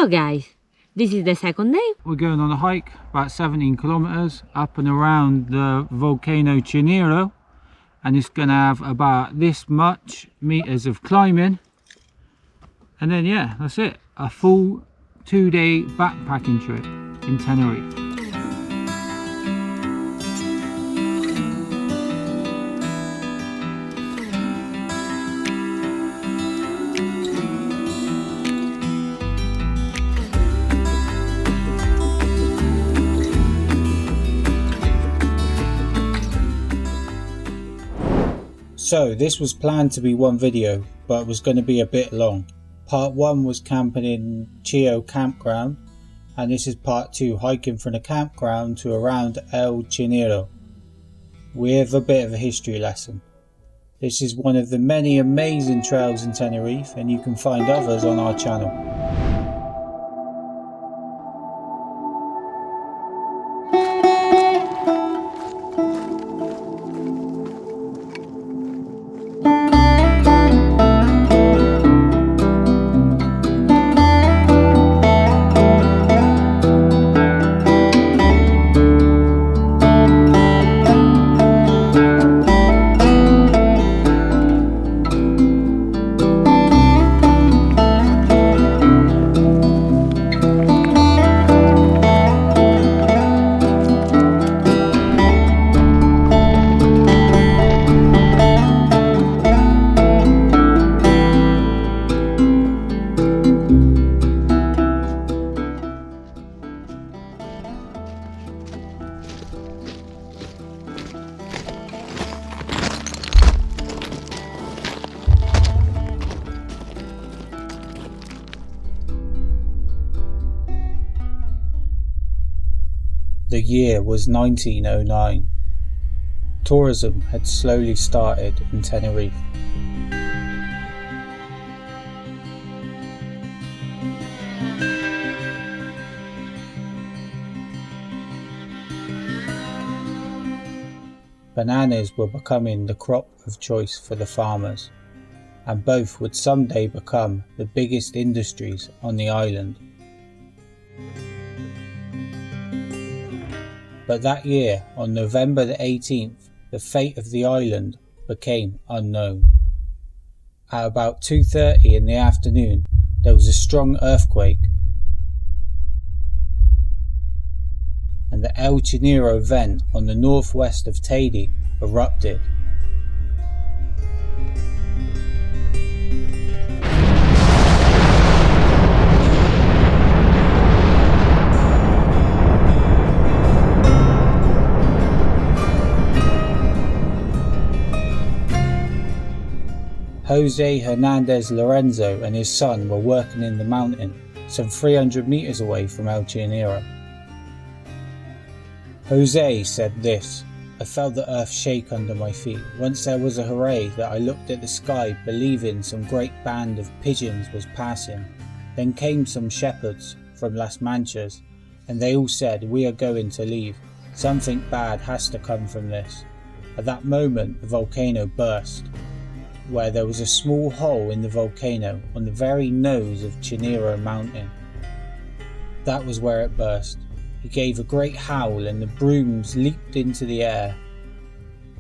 Ciao guys, this is the second day. We're going on a hike about 17 kilometers up and around the volcano Chinyero, and it's gonna have about this much meters of climbing, and then yeah, that's it, a full 2-day backpacking trip in Tenerife. So this was planned to be one video, but it was going to be a bit long. Part 1 was camping in Chío campground, and this is part 2, hiking from the campground to around El Chinyero, with a bit of a history lesson. This is one of the many amazing trails in Tenerife, and you can find others on our channel. The year was 1909. Tourism had slowly started in Tenerife. Bananas were becoming the crop of choice for the farmers, and both would someday become the biggest industries on the island. But that year, on November the 18th, the fate of the island became unknown. At about 2:30 in the afternoon, there was a strong earthquake, and the El Chinyero vent on the northwest of Teide erupted. Jose Hernandez Lorenzo and his son were working in the mountain, some 300 meters away from El Chinyero. Jose said this: "I felt the earth shake under my feet. Once there was a hooray that I looked at the sky, believing some great band of pigeons was passing. Then came some shepherds from Las Manchas, and they all said, 'We are going to leave. Something bad has to come from this.' At that moment the volcano burst, where there was a small hole in the volcano on the very nose of Chinyero mountain. That was where it burst. He gave a great howl and the brooms leaped into the air,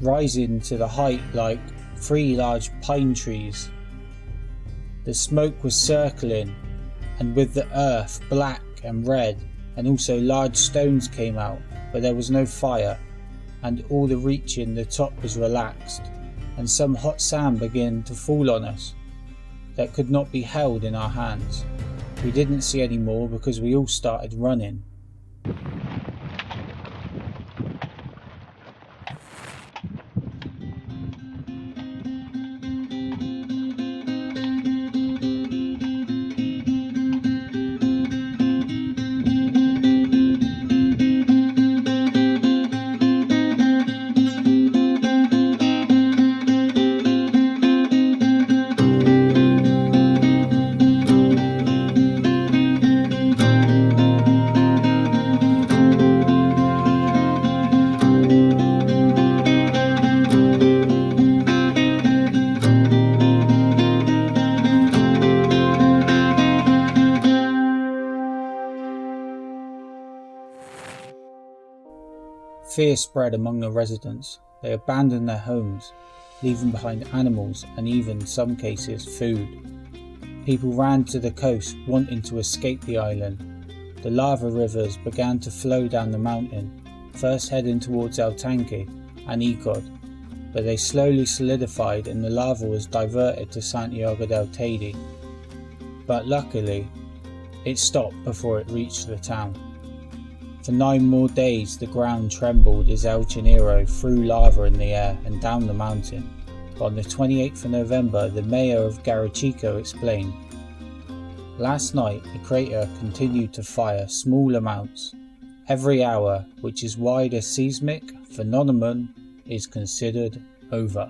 rising to the height like 3 large pine trees. The smoke was circling, and with the earth black and red, and also large stones came out, but there was no fire, and all the reaching the top was relaxed, and some hot sand began to fall on us that could not be held in our hands. We didn't see any more because we all started running." Fear spread among the residents. They abandoned their homes, leaving behind animals and even, in some cases, food. People ran to the coast, wanting to escape the island. The lava rivers began to flow down the mountain, first heading towards El Tanque and Icod, but they slowly solidified and the lava was diverted to Santiago del Teide. But luckily, it stopped before it reached the town. For 9 more days the ground trembled as El Chinyero threw lava in the air and down the mountain. But on the 28th of November, the mayor of Chico explained, "Last night the crater continued to fire small amounts every hour, which is why the seismic phenomenon is considered over."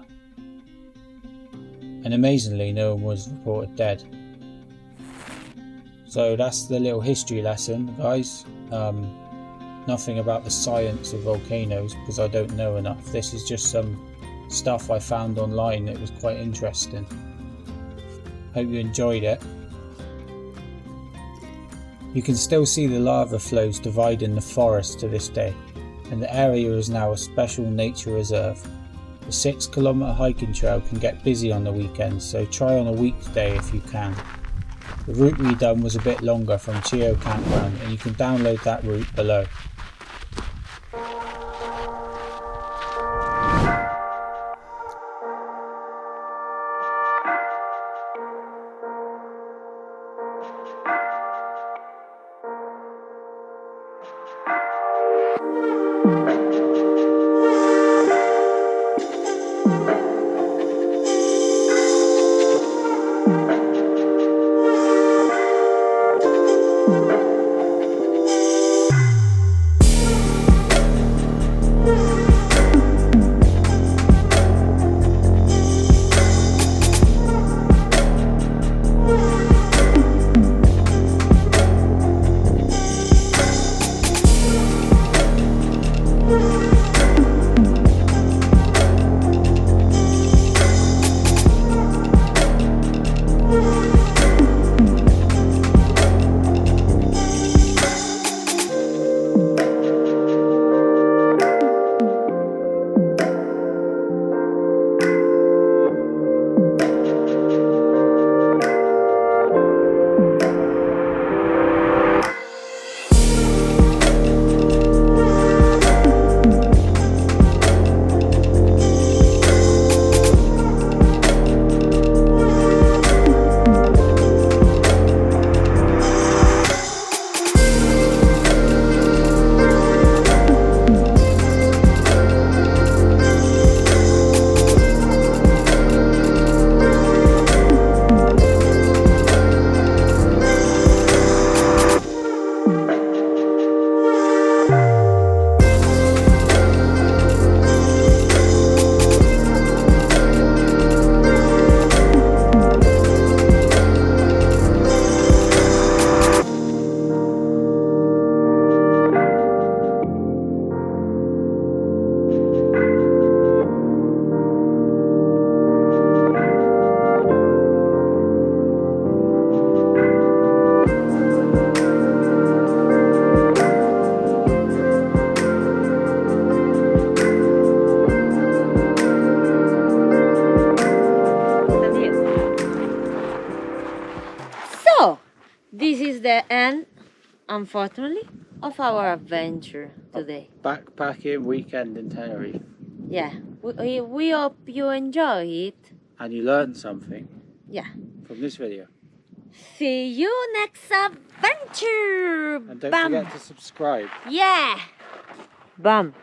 And amazingly, no one was reported dead. So that's the little history lesson, guys. Nothing about the science of volcanoes because I don't know enough. This is just some stuff I found online. It was quite interesting. Hope you enjoyed it. You can still see the lava flows dividing the forest to this day, and the area is now a special nature reserve. The 6-kilometre hiking trail can get busy on the weekends, so try on a weekday if you can. The route we done was a bit longer from Chío campground, and you can download that route below. This is the end, unfortunately, of our adventure today. Backpacking weekend in Tenerife. Yeah, we hope you enjoy it. And you learned something. Yeah. From this video. See you next adventure. And don't Bam. forget to subscribe. Yeah. Bam.